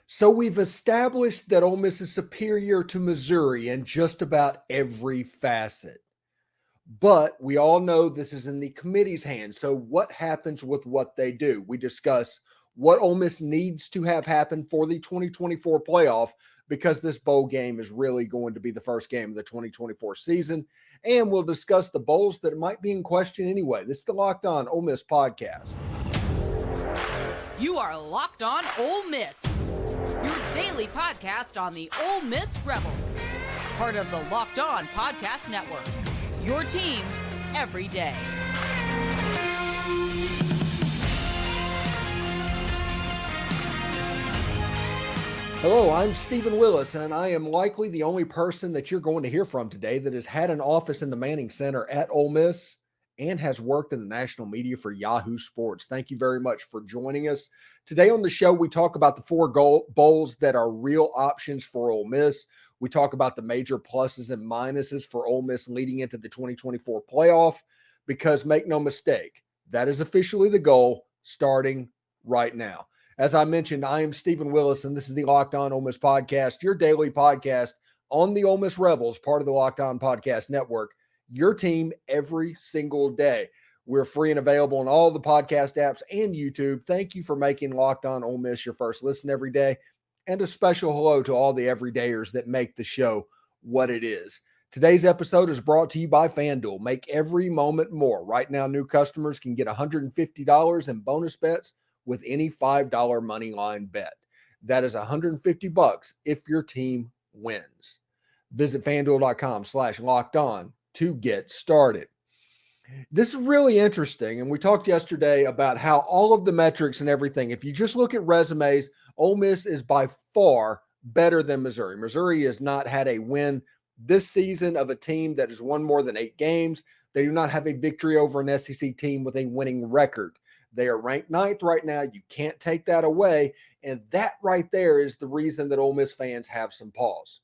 So we've established that Ole Miss is superior to Missouri in just about every facet. But we all know this is in the committee's hands. So what happens with what they do? We discuss what Ole Miss needs to have happen for the 2024 playoff because this bowl game is really going to be the first game of the 2024 season. And we'll discuss the bowls that might be in question anyway. This is the Locked On Ole Miss podcast. You are Locked On Ole Miss, your daily podcast on the Ole Miss Rebels, part of the Locked On Podcast Network, your team every day. Hello, I'm Stephen Willis, and I am likely the only person that you're going to hear from today that has had an office in the Manning Center at Ole Miss and has worked in the national media for Yahoo Sports. Thank you very much for joining us. Today on the show, we talk about the four bowls that are real options for Ole Miss. We talk about the major pluses and minuses for Ole Miss leading into the 2024 playoff, because make no mistake, that is officially the goal starting right now. As I mentioned, I am Stephen Willis, and this is the Locked On Ole Miss podcast, your daily podcast on the Ole Miss Rebels, part of the Locked On Podcast Network, your team every single day. We're free and available on all the podcast apps and YouTube. Thank you for making Locked On Ole Miss your first listen every day. And a special hello to all the everydayers that make the show what it is. Today's episode is brought to you by FanDuel. Make every moment more. Right now, new customers can get $150 in bonus bets with any $5 money line bet. That is $150 if your team wins. Visit FanDuel.com/lockedon to get started. This is really interesting, and we talked yesterday about how all of the metrics and everything, if you just look at resumes, Ole Miss is by far better than Missouri. Missouri has not had a win this season of a team that has won more than 8 games. They do not have a victory over an SEC team with a winning record. They are ranked 9th right now. You can't take that away, and that right there is the reason that Ole Miss fans have some pause.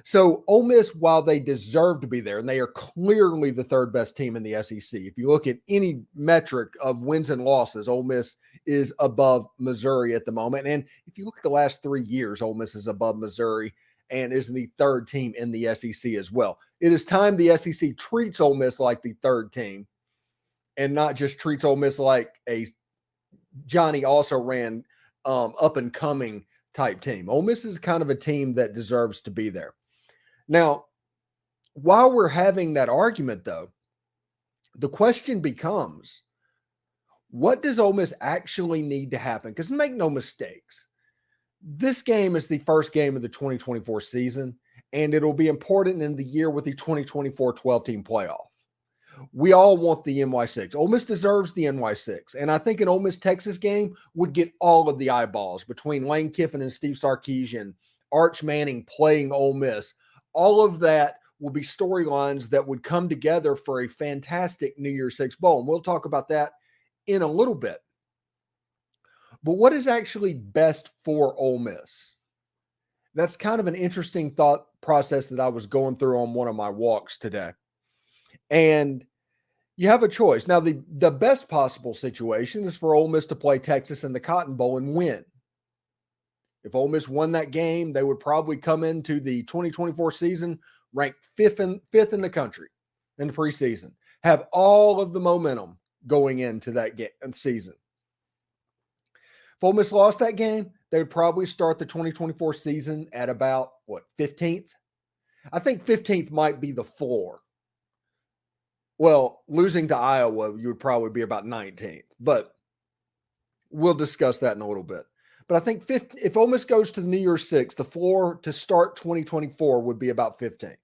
So Ole Miss, while they deserve to be there, and they are clearly the third best team in the SEC, if you look at any metric of wins and losses, Ole Miss is above Missouri at the moment. And if you look at the last 3 years, Ole Miss is above Missouri and is the third team in the SEC as well. It is time the SEC treats Ole Miss like the third team and not just treats Ole Miss like a Johnny also ran up and coming type team. Ole Miss is kind of a team that deserves to be there. Now, while we're having that argument, though, the question becomes, what does Ole Miss actually need to happen? Because make no mistakes, this game is the first game of the 2024 season, and it'll be important in the year with the 2024 12-team playoff. We all want the NY6. Ole Miss deserves the NY6. And I think an Ole Miss-Texas game would get all of the eyeballs between Lane Kiffin and Steve Sarkisian, Arch Manning playing Ole Miss. All of that will be storylines that would come together for a fantastic New Year's Six Bowl. And we'll talk about that in a little bit. But what is actually best for Ole Miss? That's kind of an interesting thought process that I was going through on one of my walks today. And you have a choice. Now, the best possible situation is for Ole Miss to play Texas in the Cotton Bowl and win. If Ole Miss won that game, they would probably come into the 2024 season ranked fifth in the country in the preseason, have all of the momentum going into that season. If Ole Miss lost that game, they would probably start the 2024 season at about, 15th? I think 15th might be the floor. Well, losing to Iowa, you would probably be about 19th, but we'll discuss that in a little bit. But I think if Ole Miss goes to the New Year's Six, the floor to start 2024 would be about 15th,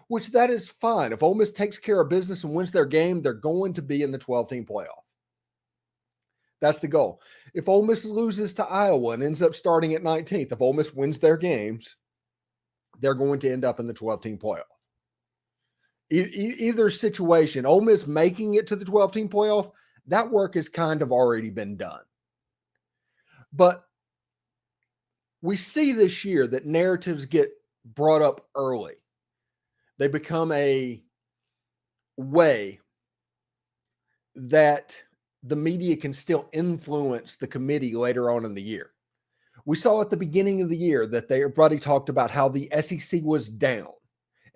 which that is fine. If Ole Miss takes care of business and wins their game, they're going to be in the 12-team playoff. That's the goal. If Ole Miss loses to Iowa and ends up starting at 19th, if Ole Miss wins their games, they're going to end up in the 12-team playoff. Either situation, Ole Miss making it to the 12-team playoff, that work has kind of already been done. But we see this year that narratives get brought up early. They become a way that the media can still influence the committee later on in the year. We saw at the beginning of the year that everybody talked about how the SEC was down.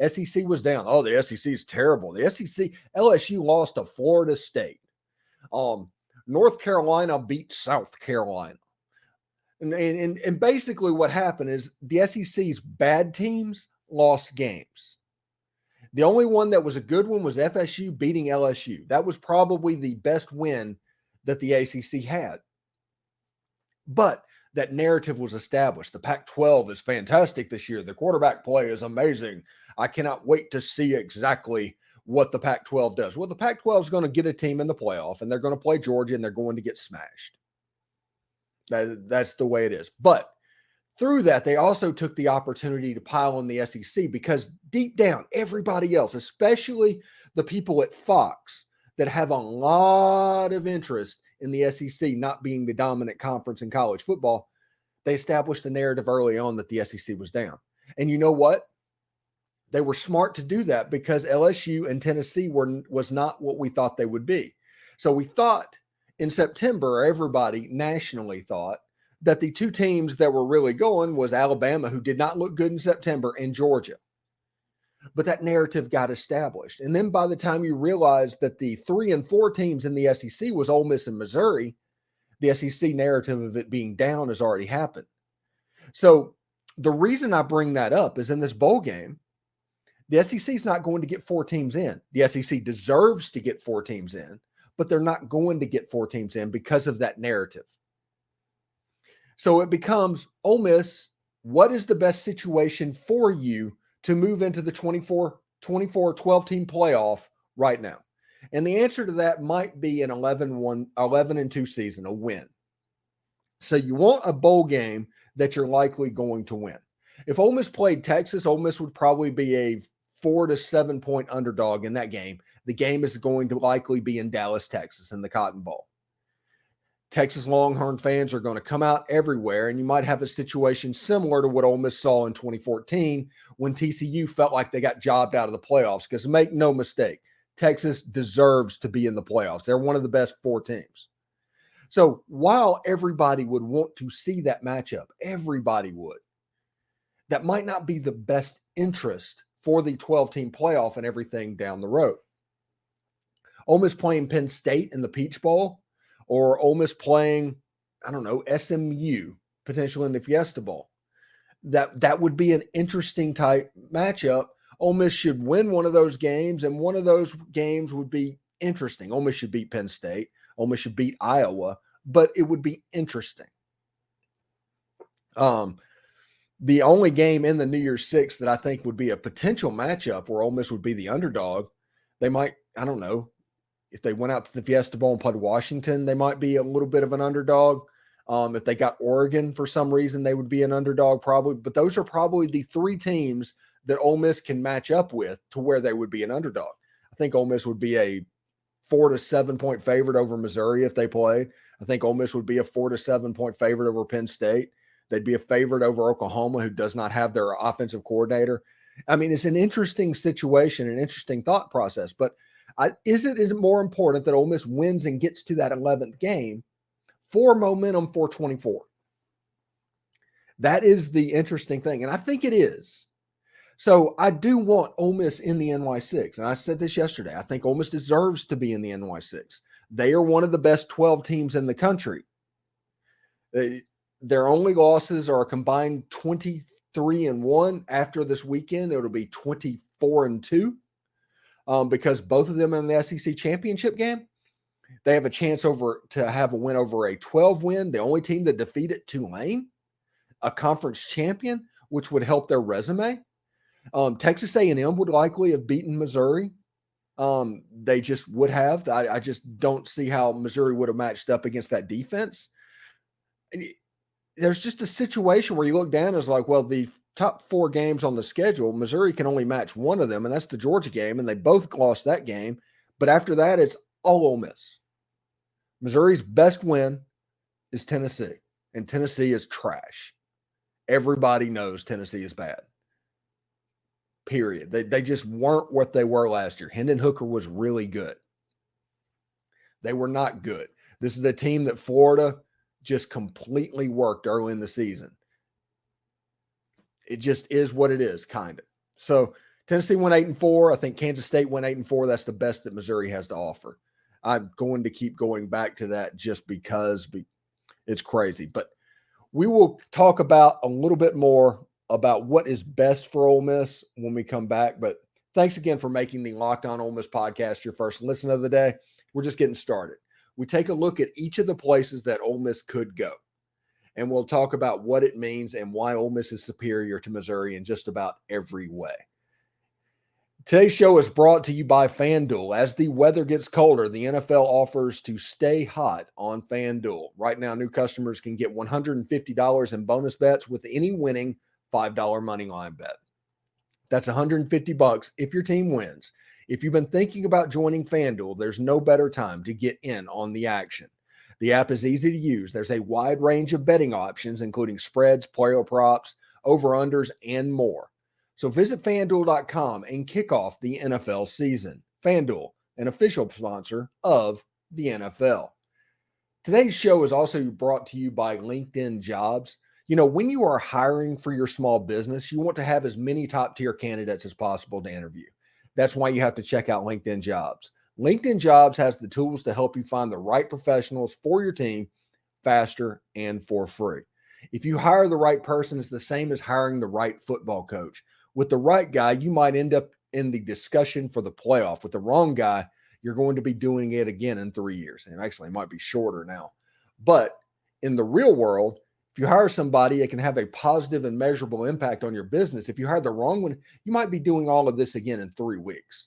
SEC was down. Oh, the SEC is terrible. The SEC, LSU lost to Florida State. North Carolina beat South Carolina. And basically what happened is the SEC's bad teams lost games. The only one that was a good one was FSU beating LSU. That was probably the best win that the ACC had. But that narrative was established. The Pac-12 is fantastic this year. The quarterback play is amazing. I cannot wait to see exactly what the Pac-12 does. Well, the Pac-12 is going to get a team in the playoff, and they're going to play Georgia, and they're going to get smashed. That's the way it is. But through that, they also took the opportunity to pile on the SEC because deep down, everybody else, especially the people at Fox that have a lot of interest in the SEC not being the dominant conference in college football, they established the narrative early on that the SEC was down. And you know what? They were smart to do that because LSU and Tennessee was not what we thought they would be. So we thought in September, everybody nationally thought that the two teams that were really going was Alabama, who did not look good in September, and Georgia. But that narrative got established. And then by the time you realized that the 3 and 4 teams in the SEC was Ole Miss and Missouri, the SEC narrative of it being down has already happened. So the reason I bring that up is in this bowl game, the SEC is not going to get 4 teams in. The SEC deserves to get 4 teams in, but they're not going to get 4 teams in because of that narrative. So it becomes, Ole Miss, what is the best situation for you to move into the 24 12-team playoff right now? And the answer to that might be an 11-2 season, a win. So you want a bowl game that you're likely going to win. If Ole Miss played Texas, Ole Miss would probably be a 4 to 7 point underdog in that game. The game is going to likely be in Dallas, Texas, in the Cotton Bowl. Texas Longhorn fans are going to come out everywhere, and you might have a situation similar to what Ole Miss saw in 2014 when TCU felt like they got jobbed out of the playoffs, because make no mistake, Texas deserves to be in the playoffs. They're one of the best 4 teams. So while everybody would want to see that matchup, everybody would, that might not be the best interest for the 12-team playoff and everything down the road. Ole Miss playing Penn State in the Peach Bowl, or Ole Miss playing, I don't know, SMU, potentially in the Fiesta Bowl. That would be an interesting type matchup. Ole Miss should win one of those games, and one of those games would be interesting. Ole Miss should beat Penn State. Ole Miss should beat Iowa, but it would be interesting. The only game in the New Year's Six that I think would be a potential matchup where Ole Miss would be the underdog, they might, I don't know, if they went out to the Fiesta Bowl and played Washington, they might be a little bit of an underdog. If they got Oregon for some reason, they would be an underdog probably. But those are probably the 3 teams that Ole Miss can match up with to where they would be an underdog. I think Ole Miss would be a 4 to 7 point favorite over Missouri if they played. I think Ole Miss would be a 4 to 7 point favorite over Penn State. They'd be a favorite over Oklahoma, who does not have their offensive coordinator. I mean, it's an interesting situation, an interesting thought process. But is it more important that Ole Miss wins and gets to that 11th game for momentum for 24? That is the interesting thing, and I think it is. So I do want Ole Miss in the NY6, and I said this yesterday. I think Ole Miss deserves to be in the NY6. They are one of the best 12 teams in the country. Their only losses are a combined 23-1. After this weekend, it'll be 24-2. Because both of them in the SEC championship game, they have a chance to have a win over a 12 win. The only team that defeated Tulane, a conference champion, which would help their resume. Texas A&M would likely have beaten Missouri. They just would have. I just don't see how Missouri would have matched up against that defense. There's just a situation where you look down and it's like, well, the top 4 games on the schedule, Missouri can only match one of them, and that's the Georgia game, and they both lost that game. But after that, it's all Ole Miss. Missouri's best win is Tennessee, and Tennessee is trash. Everybody knows Tennessee is bad. Period. They just weren't what they were last year. Hendon Hooker was really good. They were not good. This is a team that Florida just completely worked early in the season. It just is what it is, kind of. So Tennessee went 8-4. I think Kansas State went 8-4. That's the best that Missouri has to offer. I'm going to keep going back to that just because it's crazy. But we will talk about a little bit more about what is best for Ole Miss when we come back. But thanks again for making the Locked On Ole Miss podcast your first listen of the day. We're just getting started. We take a look at each of the places that Ole Miss could go. And we'll talk about what it means and why Ole Miss is superior to Missouri in just about every way. Today's show is brought to you by FanDuel. As the weather gets colder, the NFL offers to stay hot on FanDuel. Right now, new customers can get $150 in bonus bets with any winning $5 moneyline bet. That's $150 if your team wins. If you've been thinking about joining FanDuel, there's no better time to get in on the action. The app is easy to use. There's a wide range of betting options, including spreads, player props, over-unders, and more. So visit FanDuel.com and kick off the NFL season. FanDuel, an official sponsor of the NFL. Today's show is also brought to you by LinkedIn Jobs. You know, when you are hiring for your small business, you want to have as many top-tier candidates as possible to interview. That's why you have to check out LinkedIn Jobs. LinkedIn Jobs has the tools to help you find the right professionals for your team faster and for free. If you hire the right person, it's the same as hiring the right football coach. With the right guy, you might end up in the discussion for the playoff. With the wrong guy, you're going to be doing it again in 3 years. And actually, it might be shorter now. But in the real world, if you hire somebody, it can have a positive and measurable impact on your business. If you hire the wrong one, you might be doing all of this again in 3 weeks.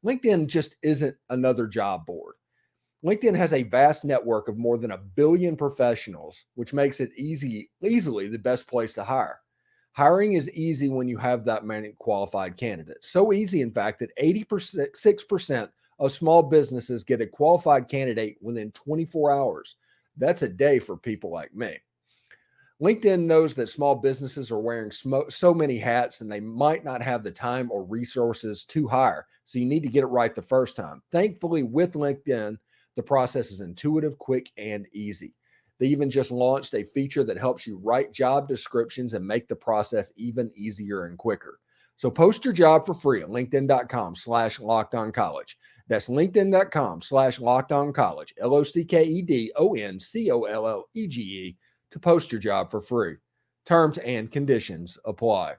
LinkedIn just isn't another job board. LinkedIn has a vast network of more than 1 billion professionals, which makes it easily the best place to hire. Hiring is easy when you have that many qualified candidates. So easy, in fact, that 86% of small businesses get a qualified candidate within 24 hours. That's a day for people like me. LinkedIn knows that small businesses are wearing so many hats and they might not have the time or resources to hire. So you need to get it right the first time. Thankfully, with LinkedIn, the process is intuitive, quick, and easy. They even just launched a feature that helps you write job descriptions and make the process even easier and quicker. So post your job for free at linkedin.com/lockedoncollege. That's linkedin.com/lockedoncollege, LOCKEDONCOLLEGE, to post your job for free. Terms and conditions apply.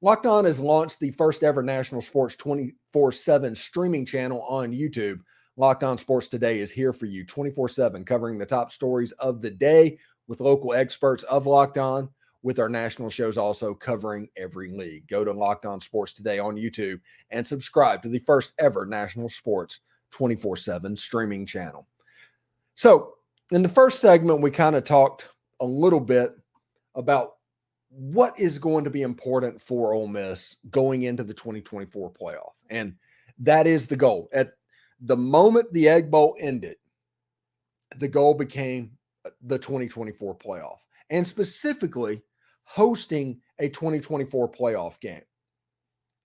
Locked On has launched the first ever national sports 24/7 streaming channel on YouTube. Locked On Sports Today is here for you 24/7, covering the top stories of the day with local experts of Locked On, with our national shows also covering every league. Go to Locked On Sports Today on YouTube and subscribe to the first ever national sports 24/7 streaming channel. So in the first segment, we kind of talked a little bit about what is going to be important for Ole Miss going into the 2024 playoff. And that is the goal. At the moment the Egg Bowl ended, the goal became the 2024 playoff, and specifically hosting a 2024 playoff game.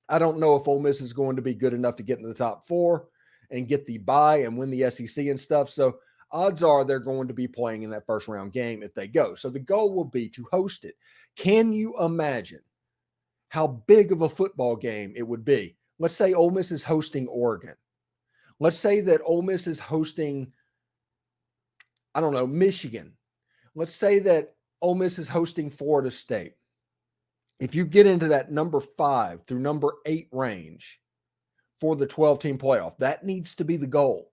I don't know if Ole Miss is going to be good enough to get in the top 4 and get the bye and win the SEC and stuff. So odds are they're going to be playing in that first round game if they go. So the goal will be to host it. Can you imagine how big of a football game it would be? Let's say Ole Miss is hosting Oregon. Let's say that Ole Miss is hosting, I don't know, Michigan. Let's say that Ole Miss is hosting Florida State. If you get into that number 5 through number 8 range for the 12-team playoff, that needs to be the goal.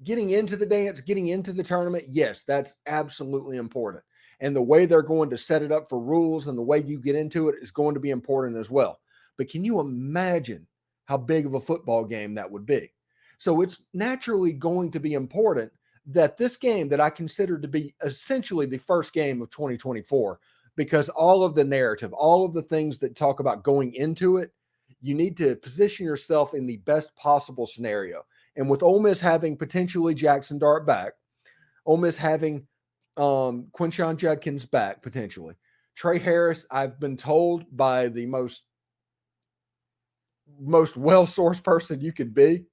Getting into the dance, getting into the tournament, yes, that's absolutely important. And the way they're going to set it up for rules and the way you get into it is going to be important as well. But can you imagine how big of a football game that would be? So it's naturally going to be important that this game that I consider to be essentially the first game of 2024, because all of the narrative, all of the things that talk about going into it, you need to position yourself in the best possible scenario. And with Ole Miss having potentially Jackson Dart back, Ole Miss having Quinshon Judkins back potentially, Trey Harris, I've been told by the most well-sourced person you could be,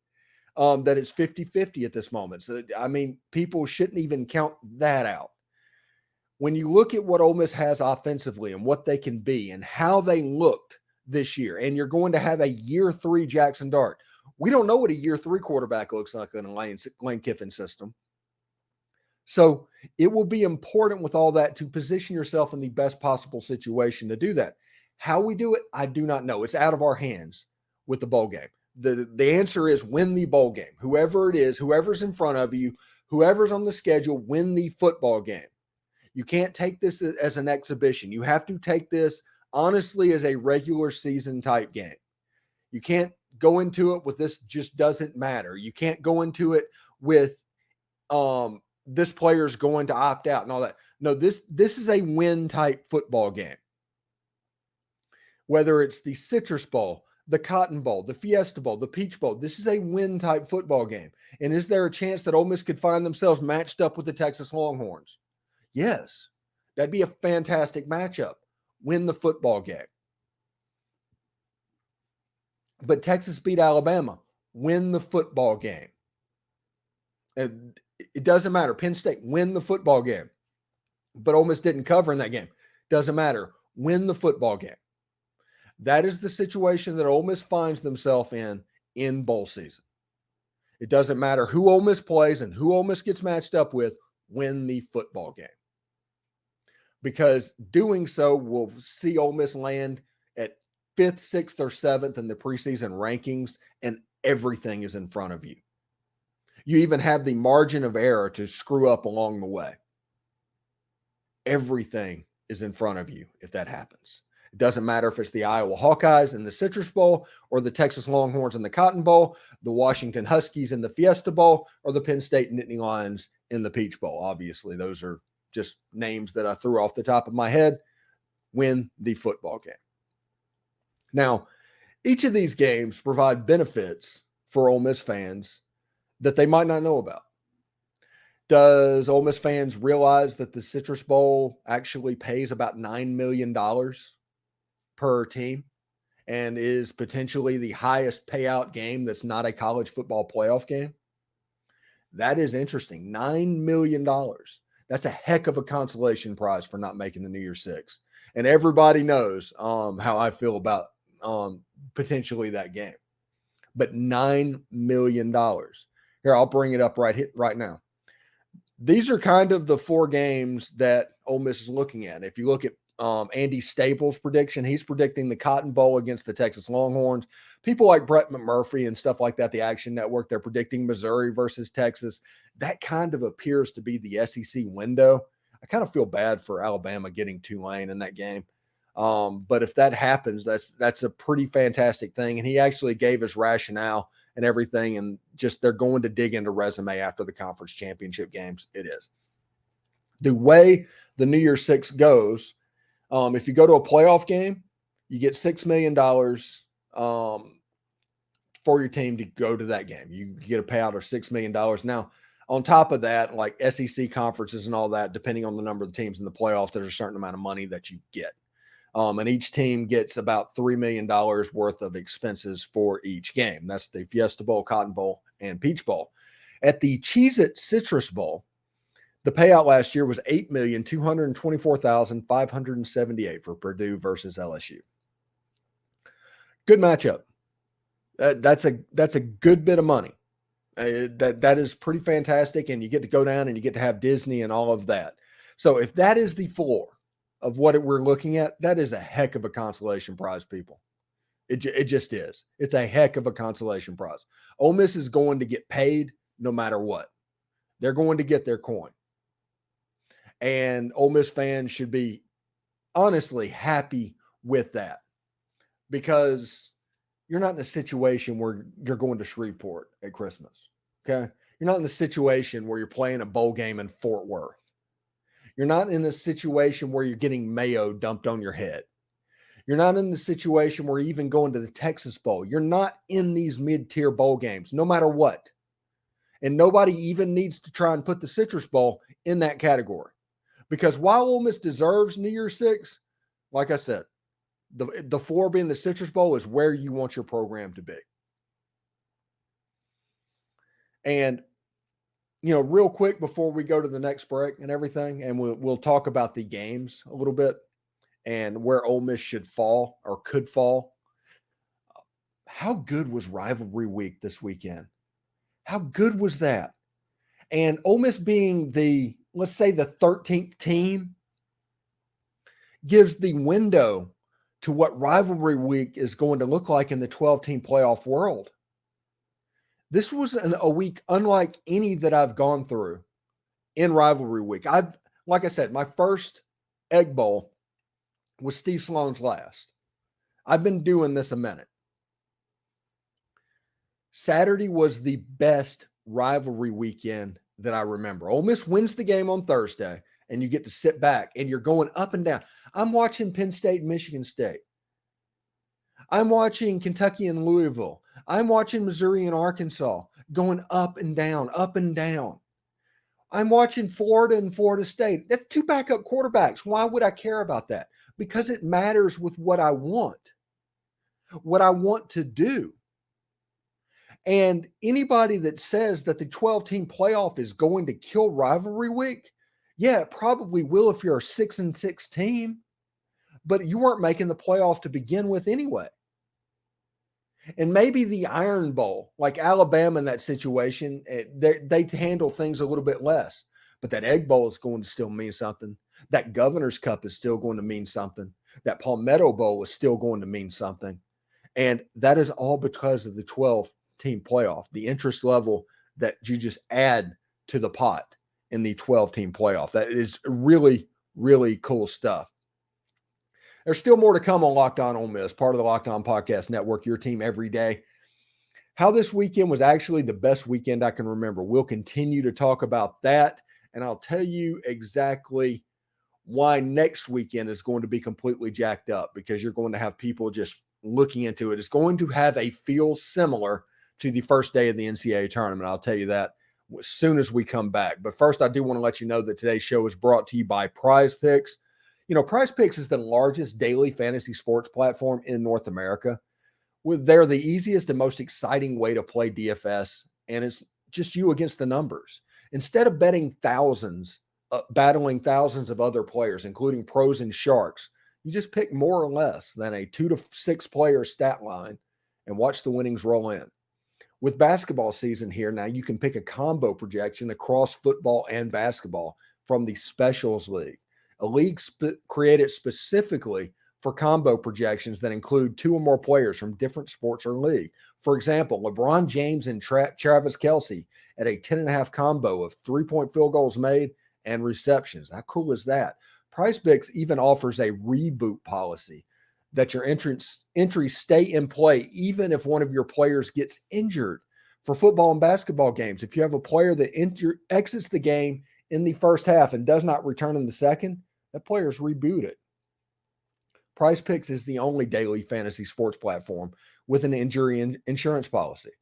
that it's 50-50 at this moment. So, I mean, people shouldn't even count that out. When you look at what Ole Miss has offensively and what they can be and how they looked this year, and you're going to have a year 3 Jackson Dart. We don't know what a year 3 quarterback looks like in a Lane Kiffin system. So it will be important with all that to position yourself in the best possible situation to do that. How we do it, I do not know. It's out of our hands with the bowl game. The answer is win the bowl game. Whoever it is, whoever's in front of you, whoever's on the schedule, win the football game. You can't take this as an exhibition. You have to take this honestly as a regular season type game. You can't go into it with this just doesn't matter. You can't go into it with this player's going to opt out and all that. No, this is a win type football game. Whether it's the Citrus Bowl, the Cotton Bowl, the Fiesta Bowl, the Peach Bowl, this is a win type football game. And is there a chance that Ole Miss could find themselves matched up with the Texas Longhorns? Yes, that'd be a fantastic matchup. Win the football game. But Texas beat Alabama. Win the football game. And it doesn't matter. Penn State, win the football game. But Ole Miss didn't cover in that game. Doesn't matter. Win the football game. That is the situation that Ole Miss finds themselves in bowl season. It doesn't matter who Ole Miss plays and who Ole Miss gets matched up with. Win the football game. Because doing so will see Ole Miss land at 5th, 6th, or 7th in the preseason rankings, and everything is in front of you. You even have the margin of error to screw up along the way. Everything is in front of you if that happens. It doesn't matter if it's the Iowa Hawkeyes in the Citrus Bowl or the Texas Longhorns in the Cotton Bowl, the Washington Huskies in the Fiesta Bowl, or the Penn State Nittany Lions in the Peach Bowl. Obviously, those are just names that I threw off the top of my head. Win the football game. Now, each of these games provide benefits for Ole Miss fans that they might not know about. Does Ole Miss fans realize that the Citrus Bowl actually pays about $9 million per team and is potentially the highest payout game that's not a college football playoff game? That is interesting. $9 million. That's a heck of a consolation prize for not making the New Year's Six. And everybody knows how I feel about potentially that game. But $9 million. Here, I'll bring it up right now. These are kind of the 4 games that Ole Miss is looking at. If you look at Andy Staples' prediction, he's predicting the Cotton Bowl against the Texas Longhorns. People like Brett McMurphy and stuff like that, the Action Network, they're predicting Missouri versus Texas. That kind of appears to be the SEC window. I kind of feel bad for Alabama getting Tulane in that game. But if that happens, that's a pretty fantastic thing. And he actually gave his rationale and everything, and just they're going to dig into resume after the conference championship games. It is. The way the New Year's Six goes, if you go to a playoff game, you get $6 million for your team to go to that game. You get a payout of $6 million. Now, on top of that, like SEC conferences and all that, depending on the number of the teams in the playoffs, there's a certain amount of money that you get. And each team gets about $3 million worth of expenses for each game. That's the Fiesta Bowl, Cotton Bowl, and Peach Bowl. At the Cheez-It Citrus Bowl, the payout last year was $8,224,578 for Purdue versus LSU. Good matchup. That's a good bit of money. That is pretty fantastic, and you get to go down and you get to have Disney and all of that. So if that is the floor of what we're looking at, that is a heck of a consolation prize, people. It just is. It's a heck of a consolation prize. Ole Miss is going to get paid no matter what. They're going to get their coin. And Ole Miss fans should be honestly happy with that, because you're not in a situation where you're going to Shreveport at Christmas, okay? You're not in a situation where you're playing a bowl game in Fort Worth. You're not in a situation where you're getting mayo dumped on your head. You're not in the situation where you're even going to the Texas Bowl. You're not in these mid-tier bowl games, no matter what. And nobody even needs to try and put the Citrus Bowl in that category. Because while Ole Miss deserves New Year's Six, like I said, the floor being the Citrus Bowl is where you want your program to be. And, real quick before we go to the next break and everything, and we'll talk about the games a little bit and where Ole Miss should fall or could fall. How good was Rivalry Week this weekend? How good was that? And Ole Miss being let's say the 13th team gives the window to what Rivalry Week is going to look like in the 12-team playoff world. This was a week unlike any that I've gone through in Rivalry Week. Like I said, my first Egg Bowl was Steve Sloan's last. I've been doing this a minute. Saturday was the best rivalry weekend that I remember. Ole Miss wins the game on Thursday, and you get to sit back, and you're going up and down. I'm watching Penn State and Michigan State. I'm watching Kentucky and Louisville. I'm watching Missouri and Arkansas going up and down, up and down. I'm watching Florida and Florida State. That's two backup quarterbacks. Why would I care about that? Because it matters with what I want to do. And anybody that says that the 12-team playoff is going to kill Rivalry Week, yeah, it probably will if you're a 6-6 team, but you weren't making the playoff to begin with anyway. And maybe the Iron Bowl, like Alabama in that situation, they handle things a little bit less. But that Egg Bowl is going to still mean something. That Governor's Cup is still going to mean something. That Palmetto Bowl is still going to mean something. And that is all because of the 12-team playoff, the interest level that you just add to the pot in the 12-team playoff. That is really, really cool stuff. There's still more to come on Locked On Ole Miss, part of the Locked On Podcast Network, your team every day. How this weekend was actually the best weekend I can remember. We'll continue to talk about that, and I'll tell you exactly why next weekend is going to be completely jacked up, because you're going to have people just looking into it. It's going to have a feel similar to the first day of the NCAA tournament. I'll tell you that as soon as we come back. But first, I do want to let you know that today's show is brought to you by Prize Picks. Prize Picks is the largest daily fantasy sports platform in North America. They're the easiest and most exciting way to play DFS, and it's just you against the numbers. Instead of battling thousands of other players, including pros and sharks, you just pick more or less than a 2 to 6 player stat line and watch the winnings roll in. With basketball season here now, you can pick a combo projection across football and basketball from the Specials League, a league created specifically for combo projections that include 2 or more players from different sports or league. For example, LeBron James and Travis Kelce at a 10.5 combo of 3-point field goals made and receptions. How cool is that? PrizePicks even offers a reboot policy that your entries stay in play even if one of your players gets injured. For football and basketball games, if you have a player that exits the game in the first half and does not return in the second, that player is rebooted. PrizePicks is the only daily fantasy sports platform with an injury insurance policy.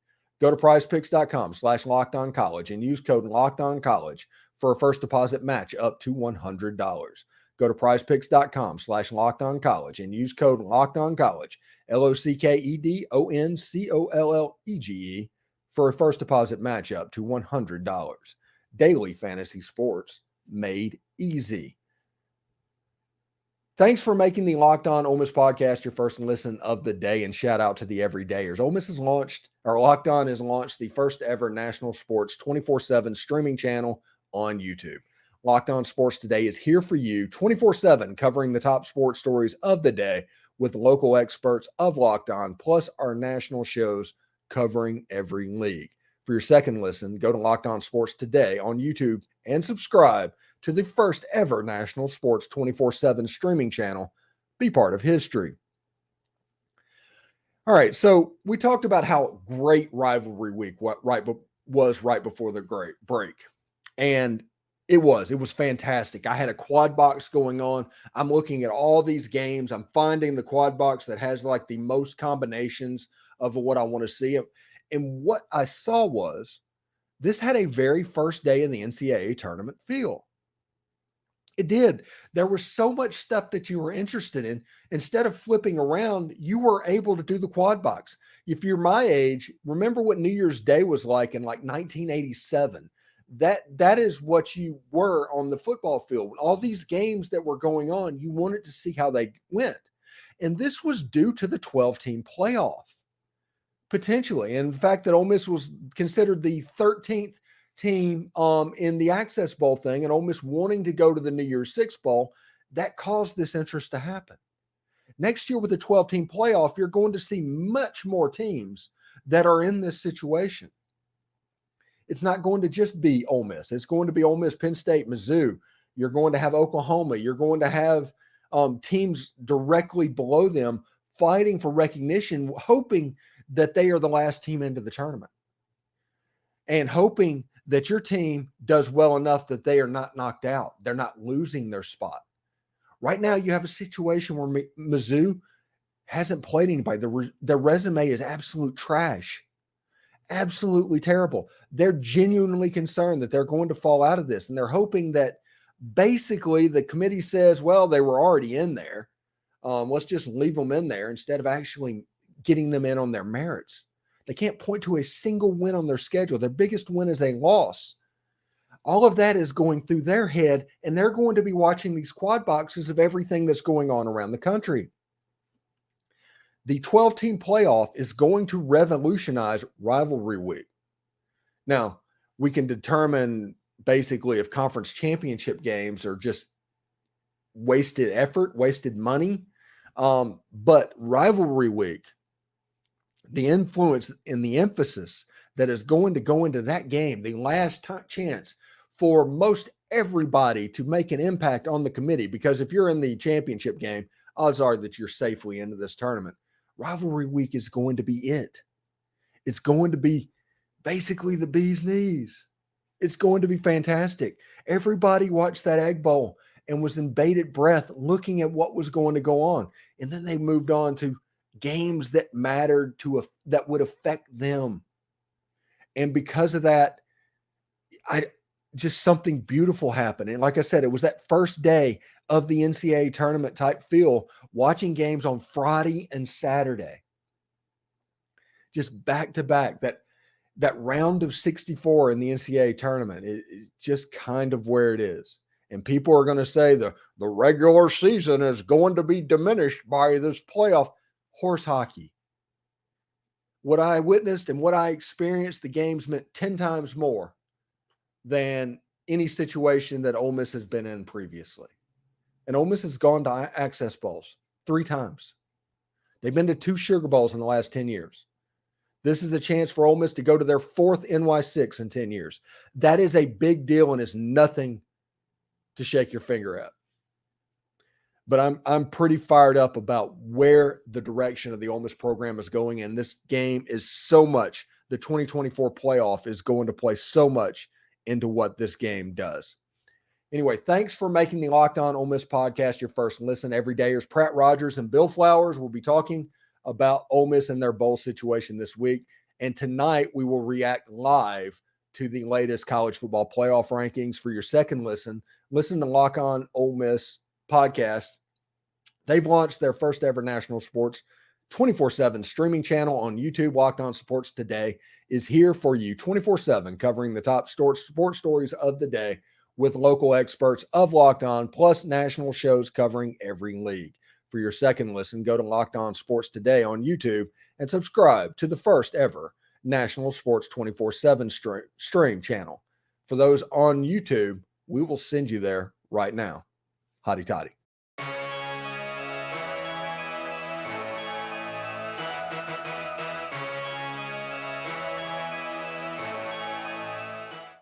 Go to prizepicks.com/lockedoncollege and use code LOCKEDONCollege for a first deposit match up to $100. Go to prizepicks.com/lockedoncollege and use code LOCKEDONCollege, LOCKEDONCOLLEGE, for a first deposit match up to $100. Daily fantasy sports made easy. Thanks for making the Locked On Ole Miss podcast your first listen of the day, and shout out to the everydayers. Locked On has launched the first ever national sports 24/7 streaming channel on YouTube. Locked On Sports Today is here for you 24/7, covering the top sports stories of the day with local experts of Locked On, plus our national shows covering every league. For your second listen, go to Locked On Sports Today on YouTube and subscribe to the first ever national sports 24/7 streaming channel. Be part of history. All right, so we talked about how great Rivalry Week was right before the great break. And it was fantastic. I had a quad box going on. I'm looking at all these games. I'm finding the quad box that has like the most combinations of what I want to see. And what I saw was this had a very first day in the NCAA tournament feel. It did. There was so much stuff that you were interested in. Instead of flipping around, you were able to do the quad box. If you're my age, remember what New Year's Day was like in like 1987. That is what you were on the football field. All these games that were going on, you wanted to see how they went. And this was due to the 12-team playoff, potentially. And the fact that Ole Miss was considered the 13th team in the Access Bowl thing, and Ole Miss wanting to go to the NY6 Bowl, that caused this interest to happen. Next year with the 12-team playoff, you're going to see much more teams that are in this situation. It's not going to just be Ole Miss. It's going to be Ole Miss, Penn State, Mizzou. You're going to have Oklahoma. You're going to have teams directly below them fighting for recognition, hoping that they are the last team into the tournament and hoping that your team does well enough that they are not knocked out. They're not losing their spot. Right now, you have a situation where Mizzou hasn't played anybody. Their resume is absolute trash, absolutely terrible. They're genuinely concerned that they're going to fall out of this, and they're hoping that basically the committee says, well, they were already in there. Let's just leave them in there instead of actually getting them in on their merits. They can't point to a single win on their schedule. Their biggest win is a loss. All of that is going through their head, and they're going to be watching these quad boxes of everything that's going on around the country. The 12-team playoff is going to revolutionize rivalry week. Now, we can determine basically if conference championship games are just wasted effort, wasted money. But rivalry week, the influence and the emphasis that is going to go into that game, the last chance for most everybody to make an impact on the committee, because if you're in the championship game, odds are that you're safely into this tournament. Rivalry week is going to be it. It's going to be basically the bee's knees. It's going to be fantastic. Everybody watched that Egg Bowl and was in bated breath looking at what was going to go on. And then they moved on to games that mattered that would affect them. And because of that, just something beautiful happened. And like I said, it was that first day of the NCAA tournament type feel, watching games on Friday and Saturday, just back to back. That round of 64 in the NCAA tournament is just kind of where it is. And people are going to say the regular season is going to be diminished by this playoff. Horse hockey. What I witnessed and what I experienced, the games meant 10 times more than any situation that Ole Miss has been in previously. And Ole Miss has gone to Access Bowls 3 times. They've been to 2 Sugar Bowls in the last 10 years. This is a chance for Ole Miss to go to their 4th NY6 in 10 years. That is a big deal and is nothing to shake your finger at. But I'm pretty fired up about where the direction of the Ole Miss program is going. And this game is so much, the 2024 playoff is going to play so much into what this game does. Anyway, thanks for making the Locked On Ole Miss podcast your first listen. Every dayers Pratt Rogers and Bill Flowers will be talking about Ole Miss and their bowl situation this week. And tonight we will react live to the latest college football playoff rankings. For your second listen to Lock On Ole Miss podcast. They've launched their first ever national sports 24/7 streaming channel on YouTube. Locked On Sports Today is here for you 24/7, covering the top sports stories of the day with local experts of Locked On, plus national shows covering every league. For your second listen, go to Locked On Sports Today on YouTube and subscribe to the first ever national sports 24/7 stream channel. For those on YouTube, we will send you there right now. Hotty toddy.